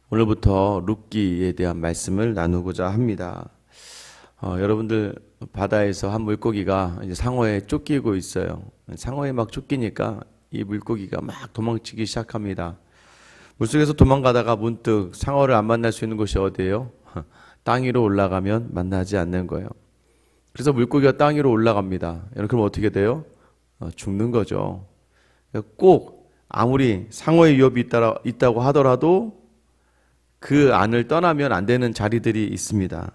오늘부터 룻기에 대한 말씀을 나누고자 합니다. 여러분들 바다에서 한 물고기가 이제 상어에 쫓기고 있어요. 상어에 막 쫓기니까 이 물고기가 막 도망치기 시작합니다. 물속에서 도망가다가 문득 상어를 안 만날 수 있는 곳이 어디예요? 땅 위로 올라가면 만나지 않는 거예요. 그래서 물고기가 땅 위로 올라갑니다. 여러분 그럼 어떻게 돼요? 죽는 거죠. 꼭 아무리 상어의 위협이 있다고 하더라도 그 안을 떠나면 안 되는 자리들이 있습니다.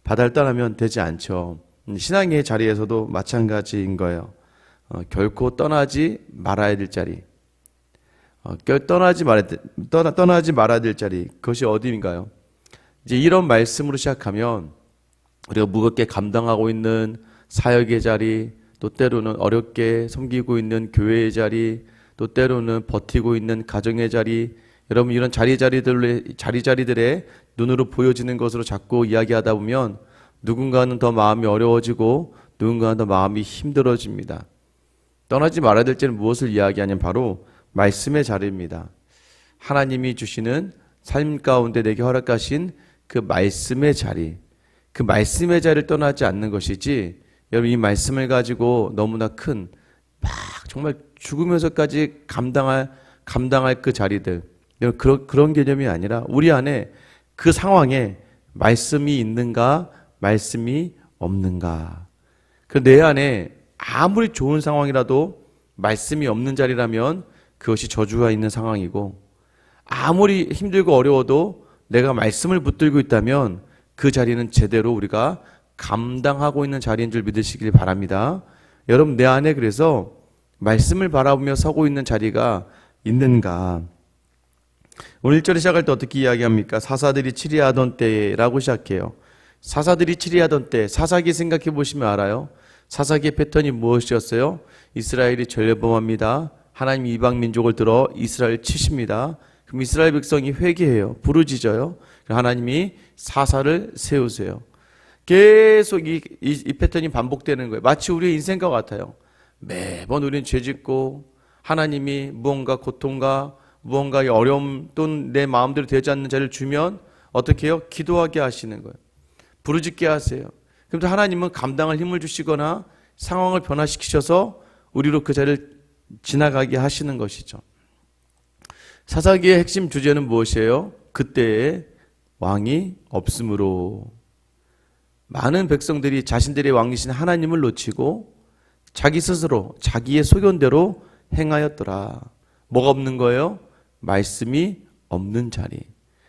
바다를 떠나면 되지 않죠. 신앙의 자리에서도 마찬가지인 거예요. 결코 떠나지 말아야 될 자리. 떠나지 말아야 될 자리. 그것이 어디인가요? 이제 이런 말씀으로 시작하면 우리가 무겁게 감당하고 있는 사역의 자리, 또 때로는 어렵게 섬기고 있는 교회의 자리, 또 때로는 버티고 있는 가정의 자리, 여러분 이런 자리들의 눈으로 보여지는 것으로 자꾸 이야기하다 보면 누군가는 더 마음이 어려워지고 누군가는 더 마음이 힘들어집니다. 떠나지 말아야 될 때는 무엇을 이야기하냐면 바로 말씀의 자리입니다. 하나님이 주시는 삶 가운데 내게 허락하신 그 말씀의 자리, 그 말씀의 자리를 떠나지 않는 것이지, 여러분 이 말씀을 가지고 너무나 큰 막 정말 죽으면서까지 감당할 그 자리들, 그런 개념이 아니라 우리 안에 그 상황에 말씀이 있는가 말씀이 없는가. 그 내 안에 아무리 좋은 상황이라도 말씀이 없는 자리라면 그것이 저주가 있는 상황이고, 아무리 힘들고 어려워도 내가 말씀을 붙들고 있다면 그 자리는 제대로 우리가 감당하고 있는 자리인 줄 믿으시길 바랍니다. 여러분 내 안에 그래서 말씀을 바라보며 서고 있는 자리가 있는가. 오늘 1절에 시작할 때 어떻게 이야기합니까? 사사들이 치리하던 때라고 시작해요. 사사들이 치리하던 때, 사사기 생각해 보시면 알아요. 사사기의 패턴이 무엇이었어요? 이스라엘이 전례범합니다. 하나님 이방 민족을 들어 이스라엘 치십니다. 그럼 이스라엘 백성이 회개해요. 부르짖어요. 하나님이 사사를 세우세요. 계속 이 패턴이 반복되는 거예요. 마치 우리의 인생과 같아요. 매번 우리는 죄짓고 하나님이 무언가 고통과 무언가의 어려움 또는 내 마음대로 되지 않는 자를 주면 어떻게 해요? 기도하게 하시는 거예요. 부르짖게 하세요. 그럼 하나님은 감당할 힘을 주시거나 상황을 변화시키셔서 우리로 그 자리를 지나가게 하시는 것이죠. 사사기의 핵심 주제는 무엇이에요? 그때에 왕이 없으므로. 많은 백성들이 자신들의 왕이신 하나님을 놓치고 자기 스스로 자기의 소견대로 행하였더라. 뭐가 없는 거예요? 말씀이 없는 자리.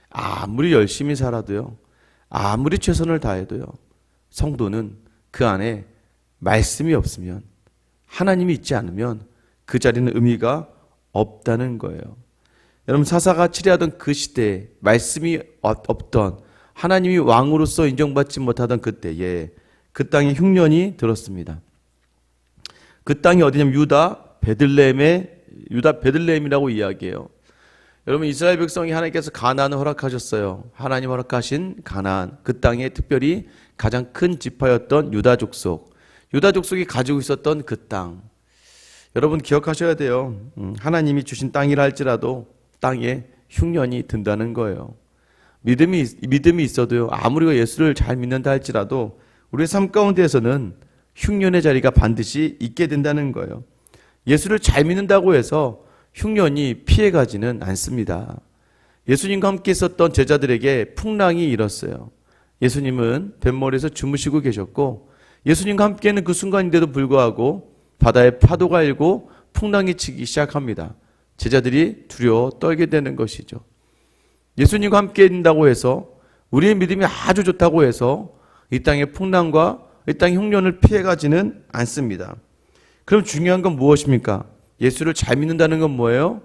아무리 열심히 살아도요, 아무리 최선을 다해도요, 성도는 그 안에 말씀이 없으면, 하나님이 있지 않으면 그 자리는 의미가 없다는 거예요. 여러분 사사가 치리하던 그 시대에 말씀이 없던, 하나님이 왕으로서 인정받지 못하던 그때에 그 땅에 흉년이 들었습니다. 그 땅이 어디냐면 유다 베들레헴이라고 이야기해요. 여러분 이스라엘 백성이 하나님께서 가나안을 허락하셨어요. 하나님 허락하신 가나안, 그 땅에 특별히 가장 큰 지파였던 유다 족속이 가지고 있었던 그 땅. 여러분 기억하셔야 돼요. 하나님이 주신 땅이라 할지라도 땅에 흉년이 든다는 거예요. 믿음이 있어도요, 아무리 예수를 잘 믿는다 할지라도 우리의 삶 가운데에서는 흉년의 자리가 반드시 있게 된다는 거예요. 예수를 잘 믿는다고 해서 흉년이 피해가지는 않습니다. 예수님과 함께 있었던 제자들에게 풍랑이 일었어요. 예수님은 뱃머리에서 주무시고 계셨고, 예수님과 함께 있는 그 순간인데도 불구하고 바다에 파도가 일고 풍랑이 치기 시작합니다. 제자들이 두려워 떨게 되는 것이죠. 예수님과 함께 있다고 해서, 우리의 믿음이 아주 좋다고 해서 이 땅의 풍랑과 이 땅의 흉년을 피해가지는 않습니다. 그럼 중요한 건 무엇입니까? 예수를 잘 믿는다는 건 뭐예요?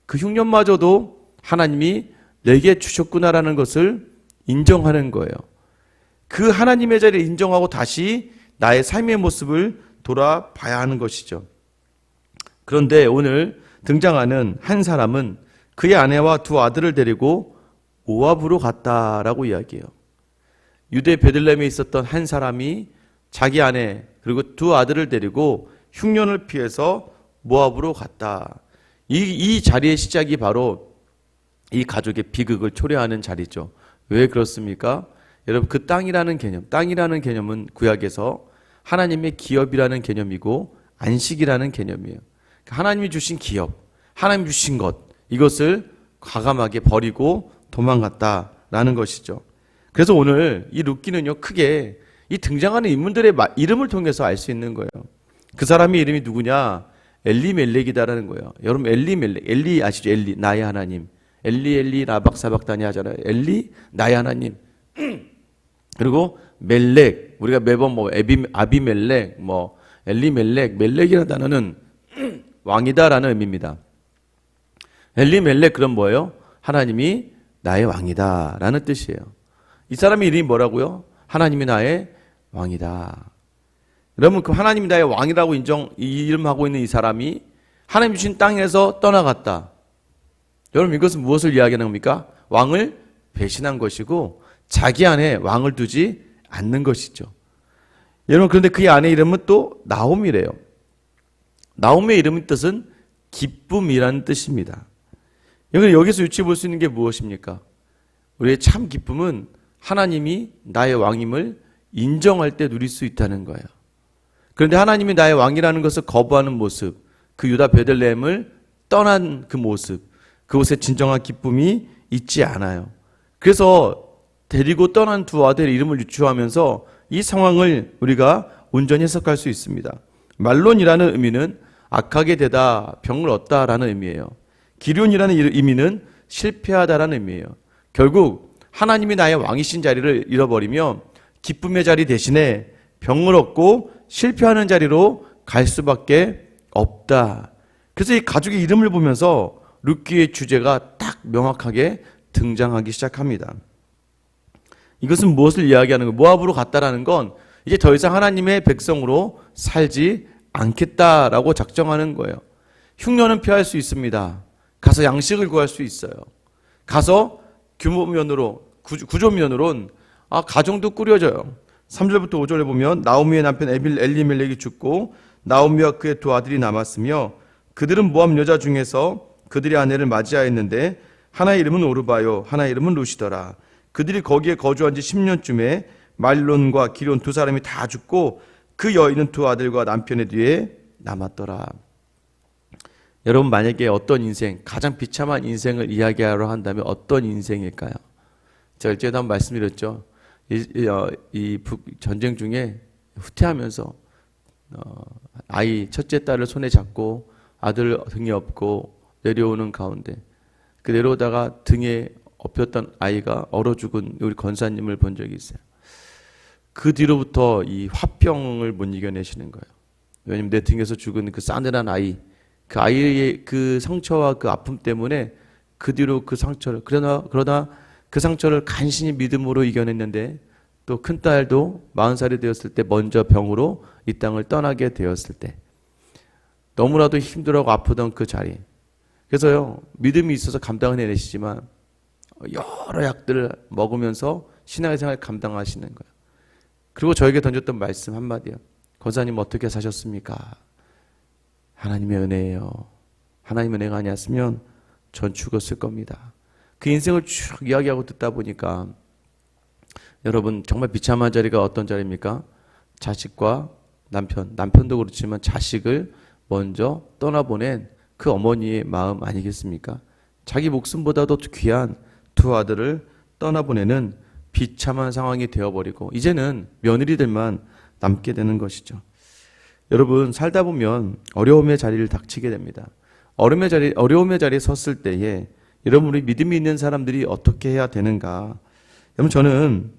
그 흉년마저도 하나님이 내게 주셨구나라는 것을 인정하는 거예요. 그 하나님의 자리를 인정하고 다시 나의 삶의 모습을 돌아봐야 하는 것이죠. 그런데 오늘 등장하는 한 사람은 그의 아내와 두 아들을 데리고 모압으로 갔다라고 이야기해요. 유대 베들레헴에 있었던 한 사람이 자기 아내 그리고 두 아들을 데리고 흉년을 피해서 모압으로 갔다. 이 자리의 시작이 바로 이 가족의 비극을 초래하는 자리죠. 왜 그렇습니까? 여러분, 그 땅이라는 개념은 구약에서 하나님의 기업이라는 개념이고 안식이라는 개념이에요. 하나님이 주신 기업, 하나님이 주신 것, 이것을 과감하게 버리고 도망갔다라는 것이죠. 그래서 오늘 이 룻기는요, 크게 이 등장하는 인물들의 이름을 통해서 알 수 있는 거예요. 그 사람의 이름이 누구냐? 엘리멜렉이다라는 거예요. 여러분, 엘리 아시죠? 엘리, 나의 하나님. 엘리 라박사박다니 하잖아요. 엘리, 나의 하나님. 그리고 멜렉, 우리가 매번 뭐 아비멜렉, 뭐 엘리멜렉, 멜렉이라는 단어는 왕이다라는 의미입니다. 엘리멜렉, 그럼 뭐예요? 하나님이 나의 왕이다라는 뜻이에요. 이 사람의 이름이 뭐라고요? 하나님이 나의 왕이다. 여러분, 그 하나님이 나의 왕이라고 이름하고 있는 이 사람이 하나님 주신 땅에서 떠나갔다. 여러분, 이것은 무엇을 이야기하는 겁니까? 왕을 배신한 것이고 자기 안에 왕을 두지 않는 것이죠. 여러분, 그런데 그의 아내 이름은 또 나옴이래요. 나옴의 이름의 뜻은 기쁨이라는 뜻입니다. 여기서 유추해 볼 수 있는 게 무엇입니까? 우리의 참 기쁨은 하나님이 나의 왕임을 인정할 때 누릴 수 있다는 거예요. 그런데 하나님이 나의 왕이라는 것을 거부하는 모습, 그 유다 베들레헴을 떠난 그 모습, 그곳에 진정한 기쁨이 있지 않아요. 그래서 데리고 떠난 두 아들의 이름을 유추하면서 이 상황을 우리가 온전히 해석할 수 있습니다. 말론이라는 의미는 악하게 되다, 병을 얻다라는 의미예요. 기륜이라는 의미는 실패하다라는 의미예요. 결국 하나님이 나의 왕이신 자리를 잃어버리면 기쁨의 자리 대신에 병을 얻고 실패하는 자리로 갈 수밖에 없다. 그래서 이 가족의 이름을 보면서 룻기의 주제가 딱 명확하게 등장하기 시작합니다. 이것은 무엇을 이야기하는 거예요? 모압으로 갔다라는 건 이제 더 이상 하나님의 백성으로 살지 않겠다라고 작정하는 거예요. 흉년은 피할 수 있습니다. 가서 양식을 구할 수 있어요. 가서 구조면으로는 가정도 꾸려져요. 3절부터 5절에 보면 나오미의 남편 엘리멜렉이 죽고 나오미와 그의 두 아들이 남았으며 그들은 모압 여자 중에서 그들의 아내를 맞이하였는데 하나의 이름은 오르바요 하나의 이름은 루시더라. 그들이 거기에 거주한 지 10년쯤에 말론과 기론 두 사람이 다 죽고 그 여인은 두 아들과 남편의 뒤에 남았더라. 여러분, 만약에 어떤 인생, 가장 비참한 인생을 이야기하려 한다면 어떤 인생일까요? 제가 일제도 한번 말씀드렸죠. 이 전쟁 중에 후퇴하면서 아이 첫째 딸을 손에 잡고 아들 등에 업고 내려오는 가운데 그 내려오다가 등에 업혔던 아이가 얼어 죽은 우리 권사님을 본 적이 있어요. 그 뒤로부터 이 화병을 못 이겨내시는 거예요. 왜냐면 내 등에서 죽은 그 싸늘한 아이, 그 아이의 그 상처와 그 아픔 때문에 그 뒤로 그 상처를 그러나 그 상처를 간신히 믿음으로 이겨냈는데 또 큰딸도 40살이 되었을 때 먼저 병으로 이 땅을 떠나게 되었을 때 너무나도 힘들어하고 아프던 그 자리. 그래서요, 믿음이 있어서 감당을 해내시지만 여러 약들을 먹으면서 신앙생활 감당하시는 거예요. 그리고 저에게 던졌던 말씀 한마디요. 권사님 어떻게 사셨습니까? 하나님의 은혜예요. 하나님의 은혜가 아니었으면 전 죽었을 겁니다. 그 인생을 쭉 이야기하고 듣다 보니까 여러분, 정말 비참한 자리가 어떤 자리입니까? 자식과 남편도 그렇지만 자식을 먼저 떠나보낸 그 어머니의 마음 아니겠습니까? 자기 목숨보다도 귀한 두 아들을 떠나보내는 비참한 상황이 되어버리고 이제는 며느리들만 남게 되는 것이죠. 여러분, 살다 보면 어려움의 자리를 닥치게 됩니다. 어려움의 자리에 섰을 때에 여러분, 우리 믿음이 있는 사람들이 어떻게 해야 되는가? 여러분, 저는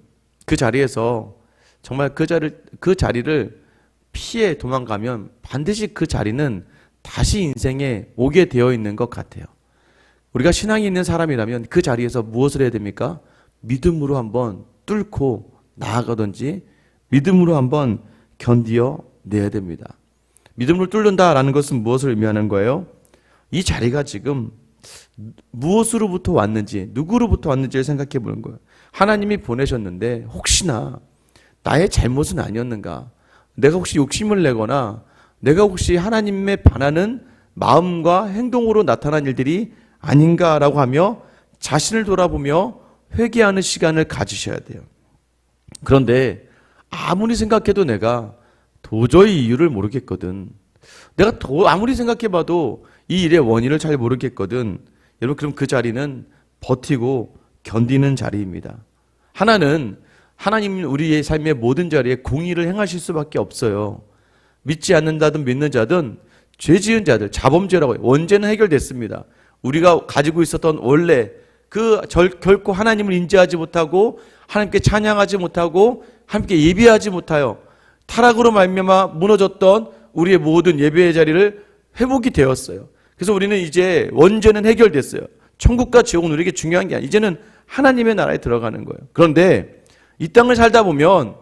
그 자리에서 정말 그 자리를 피해 도망가면 반드시 그 자리는 다시 인생에 오게 되어 있는 것 같아요. 우리가 신앙이 있는 사람이라면 그 자리에서 무엇을 해야 됩니까? 믿음으로 한번 뚫고 나아가든지 믿음으로 한번 견디어 내야 됩니다. 믿음으로 뚫는다라는 것은 무엇을 의미하는 거예요? 이 자리가 지금 무엇으로부터 왔는지, 누구로부터 왔는지를 생각해 보는 거예요. 하나님이 보내셨는데 혹시나 나의 잘못은 아니었는가? 내가 혹시 욕심을 내거나 내가 혹시 하나님에 반하는 마음과 행동으로 나타난 일들이 아닌가라고 하며 자신을 돌아보며 회개하는 시간을 가지셔야 돼요. 그런데 아무리 생각해도 내가 도저히 이유를 모르겠거든. 내가 아무리 생각해봐도 이 일의 원인을 잘 모르겠거든. 여러분, 그럼 그 자리는 버티고 견디는 자리입니다. 하나님 우리의 삶의 모든 자리에 공의를 행하실 수밖에 없어요. 믿지 않는다든 믿는 자든 죄 지은 자들, 자범죄라고 해요. 원죄는 해결됐습니다. 우리가 가지고 있었던 원래 결코 하나님을 인지하지 못하고 하나님께 찬양하지 못하고 함께 예배하지 못하여 타락으로 말미암아 무너졌던 우리의 모든 예배의 자리를 회복이 되었어요. 그래서 우리는 이제 원죄는 해결됐어요. 천국과 지옥은 우리에게 중요한 게 아니에요. 이제는 하나님의 나라에 들어가는 거예요. 그런데 이 땅을 살다 보면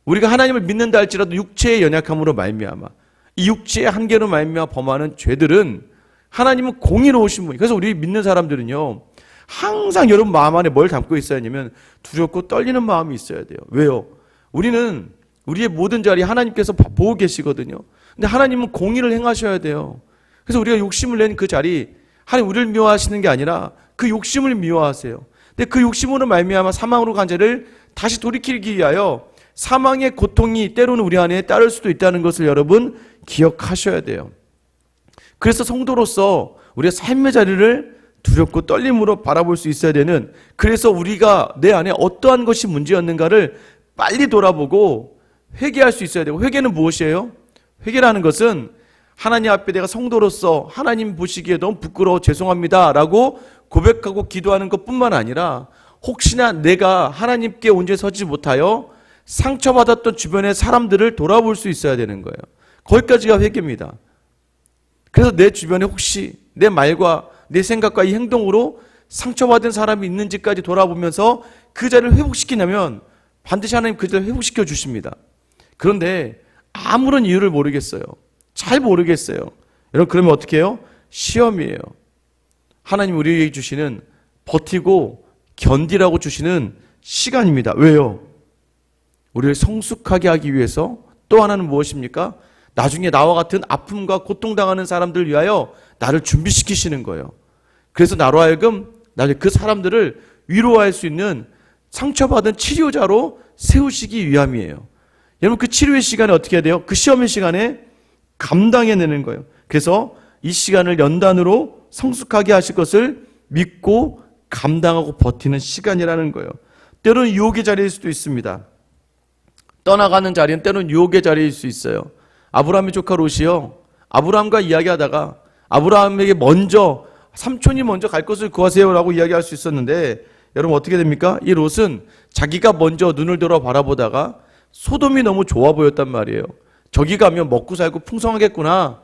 우리가 하나님을 믿는다 할지라도 육체의 연약함으로 말미암아 이 육체의 한계로 말미암아 범하는 죄들은 하나님은 공의로우신 분이에요. 그래서 우리 믿는 사람들은요, 항상 여러분 마음 안에 뭘 담고 있어야 하냐면 두렵고 떨리는 마음이 있어야 돼요. 왜요? 우리는 우리의 모든 자리 하나님께서 보고 계시거든요. 근데 하나님은 공의를 행하셔야 돼요. 그래서 우리가 욕심을 낸 그 자리, 하나님 우리를 미워하시는 게 아니라 그 욕심을 미워하세요. 근데 그 욕심으로 말미암아 사망으로 간 자를 다시 돌이키기 위하여 사망의 고통이 때로는 우리 안에 따를 수도 있다는 것을 여러분 기억하셔야 돼요. 그래서 성도로서 우리의 삶의 자리를 두렵고 떨림으로 바라볼 수 있어야 되는, 그래서 우리가 내 안에 어떠한 것이 문제였는가를 빨리 돌아보고 회개할 수 있어야 되고, 회개는 무엇이에요? 회개라는 것은 하나님 앞에 내가 성도로서 하나님 보시기에 너무 부끄러워 죄송합니다 라고 고백하고 기도하는 것뿐만 아니라 혹시나 내가 하나님께 온전히 서지 못하여 상처받았던 주변의 사람들을 돌아볼 수 있어야 되는 거예요. 거기까지가 회개입니다. 그래서 내 주변에 혹시 내 말과 내 생각과 이 행동으로 상처받은 사람이 있는지까지 돌아보면서 그 자리를 회복시키냐면 반드시 하나님 그 자리를 회복시켜 주십니다. 그런데 아무런 이유를 모르겠어요. 잘 모르겠어요. 여러분, 그러면 어떻게 해요? 시험이에요. 하나님 우리에게 주시는 버티고 견디라고 주시는 시간입니다. 왜요? 우리를 성숙하게 하기 위해서. 또 하나는 무엇입니까? 나중에 나와 같은 아픔과 고통당하는 사람들을 위하여 나를 준비시키시는 거예요. 그래서 나로 하여금 나중에 그 사람들을 위로할 수 있는 상처받은 치료자로 세우시기 위함이에요. 여러분, 그 치료의 시간에 어떻게 해야 돼요? 그 시험의 시간에 감당해내는 거예요. 그래서 이 시간을 연단으로 성숙하게 하실 것을 믿고 감당하고 버티는 시간이라는 거예요. 때로는 유혹의 자리일 수도 있습니다. 떠나가는 자리는 때로는 유혹의 자리일 수 있어요. 아브라함의 조카 롯이요, 아브라함과 이야기하다가 아브라함에게 삼촌이 먼저 갈 것을 구하세요라고 이야기할 수 있었는데, 여러분 어떻게 됩니까? 이 롯은 자기가 먼저 눈을 들어 바라보다가 소돔이 너무 좋아 보였단 말이에요. 저기 가면 먹고 살고 풍성하겠구나,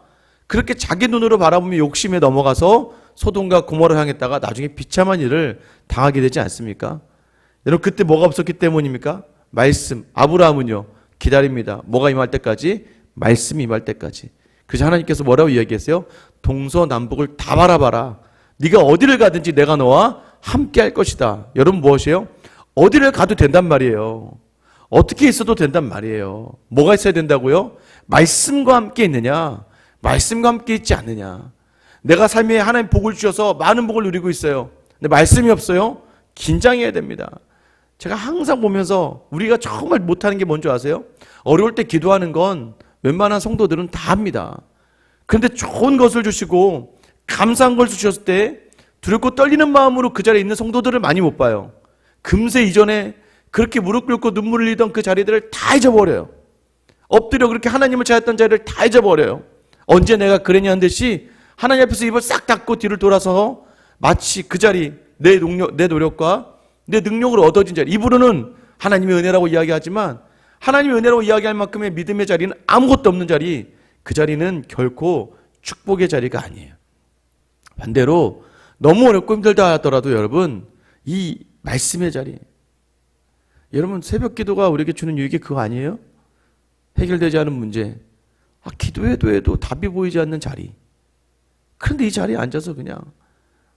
그렇게 자기 눈으로 바라보며 욕심에 넘어가서 소돔과 고모라를 향했다가 나중에 비참한 일을 당하게 되지 않습니까? 여러분, 그때 뭐가 없었기 때문입니까? 말씀. 아브라함은요, 기다립니다. 뭐가 임할 때까지? 말씀이 임할 때까지. 그래서 하나님께서 뭐라고 이야기했어요? 동서남북을 다 바라봐라. 네가 어디를 가든지 내가 너와 함께 할 것이다. 여러분, 무엇이에요? 어디를 가도 된단 말이에요. 어떻게 있어도 된단 말이에요. 뭐가 있어야 된다고요? 말씀과 함께 있느냐, 말씀과 함께 있지 않느냐. 내가 삶에 하나님 복을 주셔서 많은 복을 누리고 있어요. 근데 말씀이 없어요? 긴장해야 됩니다. 제가 항상 보면서 우리가 정말 못하는 게 뭔지 아세요? 어려울 때 기도하는 건 웬만한 성도들은 다 합니다. 그런데 좋은 것을 주시고 감사한 걸 주셨을 때 두렵고 떨리는 마음으로 그 자리에 있는 성도들을 많이 못 봐요. 금세 이전에 그렇게 무릎 꿇고 눈물을 흘리던 그 자리들을 다 잊어버려요. 엎드려 그렇게 하나님을 찾았던 자리를 다 잊어버려요. 언제 내가 그랬냐는 듯이 하나님 앞에서 입을 싹 닫고 뒤를 돌아서 마치 그 자리, 내 노력과 내 능력으로 얻어진 자리, 입으로는 하나님의 은혜라고 이야기하지만 하나님의 은혜라고 이야기할 만큼의 믿음의 자리는 아무것도 없는 자리, 그 자리는 결코 축복의 자리가 아니에요. 반대로 너무 어렵고 힘들다 하더라도 여러분, 이 말씀의 자리, 여러분 새벽 기도가 우리에게 주는 유익이 그거 아니에요? 해결되지 않은 문제, 기도해도 답이 보이지 않는 자리. 그런데 이 자리에 앉아서 그냥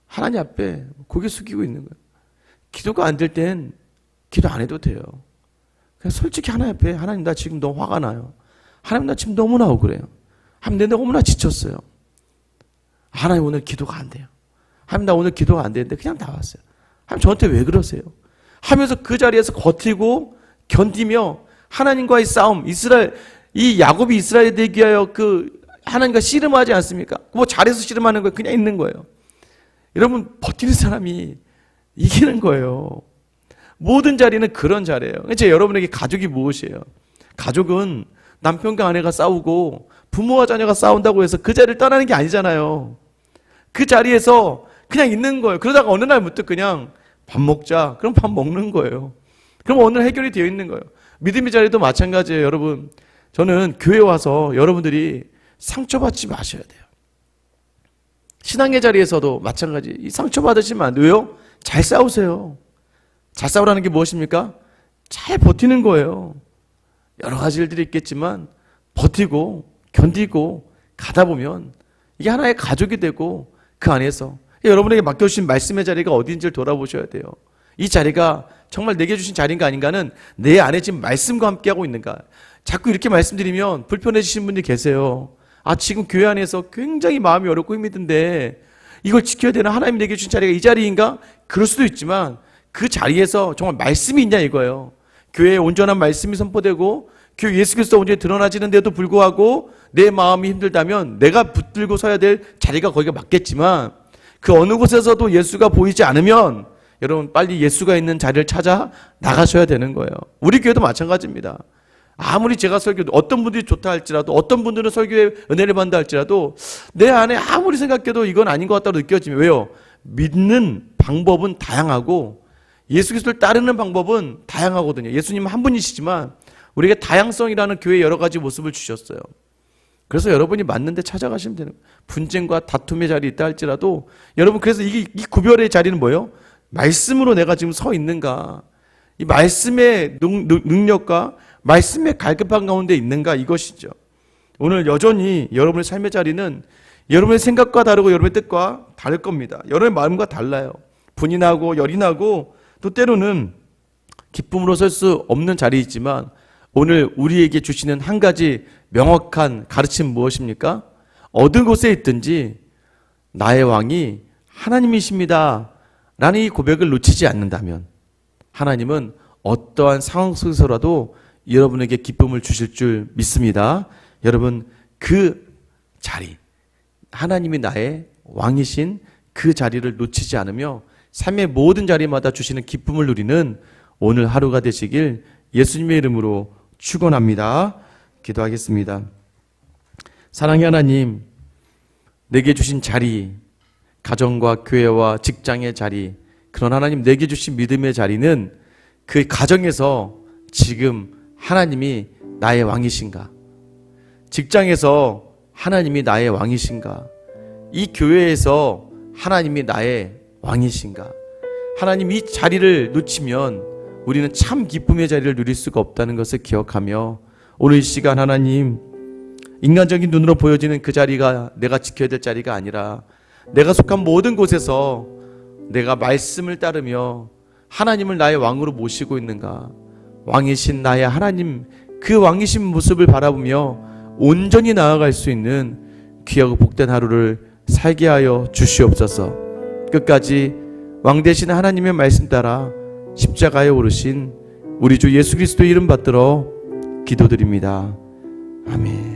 하나님 앞에 고개 숙이고 있는 거예요. 기도가 안 될 땐 기도 안 해도 돼요. 그냥 솔직히 하나님 앞에, 하나님 나 지금 너무 화가 나요. 하나님 나 지금 너무나 억울해요. 하나님 내가 너무나 지쳤어요. 하나님 오늘 기도가 안 돼요. 하나님 나 오늘 기도가 안 되는데 그냥 나왔어요. 하나님 저한테 왜 그러세요? 하면서 그 자리에서 버티고 견디며 하나님과의 싸움, 이 야곱이 이스라엘에 되기 위하여 그 하나님과 씨름하지 않습니까? 뭐 잘해서 씨름하는 거예요? 그냥 있는 거예요. 여러분, 버티는 사람이 이기는 거예요. 모든 자리는 그런 자리예요. 제 여러분에게 가족이 무엇이에요? 가족은 남편과 아내가 싸우고 부모와 자녀가 싸운다고 해서 그 자리를 떠나는 게 아니잖아요. 그 자리에서 그냥 있는 거예요. 그러다가 어느 날부터 그냥 밥 먹자. 그럼 밥 먹는 거예요. 그럼 오늘 해결이 되어 있는 거예요. 믿음의 자리도 마찬가지예요. 여러분, 저는 교회 와서 여러분들이 상처받지 마셔야 돼요. 신앙의 자리에서도 마찬가지. 이 상처받으시면 안 돼요. 왜요? 잘 싸우세요. 잘 싸우라는 게 무엇입니까? 잘 버티는 거예요. 여러 가지 일들이 있겠지만 버티고 견디고 가다 보면 이게 하나의 가족이 되고 그 안에서 여러분에게 맡겨주신 말씀의 자리가 어디인지를 돌아보셔야 돼요. 이 자리가 정말 내게 주신 자리인가 아닌가는 내 안에 지금 말씀과 함께하고 있는가. 자꾸 이렇게 말씀드리면 불편해지신 분들이 계세요. 지금 교회 안에서 굉장히 마음이 어렵고 힘이 든데 이걸 지켜야 되나? 하나님이 내게 주신 자리가 이 자리인가? 그럴 수도 있지만 그 자리에서 정말 말씀이 있냐 이거예요. 교회에 온전한 말씀이 선포되고 교회 예수 그리스도 온전히 드러나지는데도 불구하고 내 마음이 힘들다면 내가 붙들고 서야 될 자리가 거기가 맞겠지만 그 어느 곳에서도 예수가 보이지 않으면 여러분 빨리 예수가 있는 자리를 찾아 나가셔야 되는 거예요. 우리 교회도 마찬가지입니다. 아무리 제가 어떤 분들이 좋다 할지라도 어떤 분들은 설교에 은혜를 받는다 할지라도 내 안에 아무리 생각해도 이건 아닌 것 같다고 느껴지면 왜요? 믿는 방법은 다양하고 예수 그리스도를 따르는 방법은 다양하거든요. 예수님은 한 분이시지만 우리에게 다양성이라는 교회의 여러 가지 모습을 주셨어요. 그래서 여러분이 맞는 데 찾아가시면 되는 거예요. 분쟁과 다툼의 자리에 있다 할지라도 여러분 그래서 이 구별의 자리는 뭐예요? 말씀으로 내가 지금 서 있는가? 이 말씀의 능력과 말씀의 갈급한 가운데 있는가? 이것이죠. 오늘 여전히 여러분의 삶의 자리는 여러분의 생각과 다르고 여러분의 뜻과 다를 겁니다. 여러분의 마음과 달라요. 분이 나고 열이 나고 또 때로는 기쁨으로 설 수 없는 자리이지만 오늘 우리에게 주시는 한 가지 명확한 가르침은 무엇입니까? 어느 곳에 있든지 나의 왕이 하나님이십니다 라는 이 고백을 놓치지 않는다면 하나님은 어떠한 상황 속에서라도 여러분에게 기쁨을 주실 줄 믿습니다. 여러분 그 자리, 하나님이 나의 왕이신 그 자리를 놓치지 않으며 삶의 모든 자리마다 주시는 기쁨을 누리는 오늘 하루가 되시길 예수님의 이름으로 축원합니다. 기도하겠습니다. 사랑의 하나님, 내게 주신 자리, 가정과 교회와 직장의 자리, 그런 하나님 내게 주신 믿음의 자리는 그 가정에서 지금 하나님이 나의 왕이신가? 직장에서 하나님이 나의 왕이신가? 이 교회에서 하나님이 나의 왕이신가? 하나님 이 자리를 놓치면 우리는 참 기쁨의 자리를 누릴 수가 없다는 것을 기억하며 오늘 이 시간 하나님 인간적인 눈으로 보여지는 그 자리가 내가 지켜야 될 자리가 아니라 내가 속한 모든 곳에서 내가 말씀을 따르며 하나님을 나의 왕으로 모시고 있는가? 왕이신 나의 하나님 그 왕이신 모습을 바라보며 온전히 나아갈 수 있는 귀하고 복된 하루를 살게 하여 주시옵소서. 끝까지 왕 되신 하나님의 말씀 따라 십자가에 오르신 우리 주 예수 그리스도의 이름 받들어 기도드립니다. 아멘.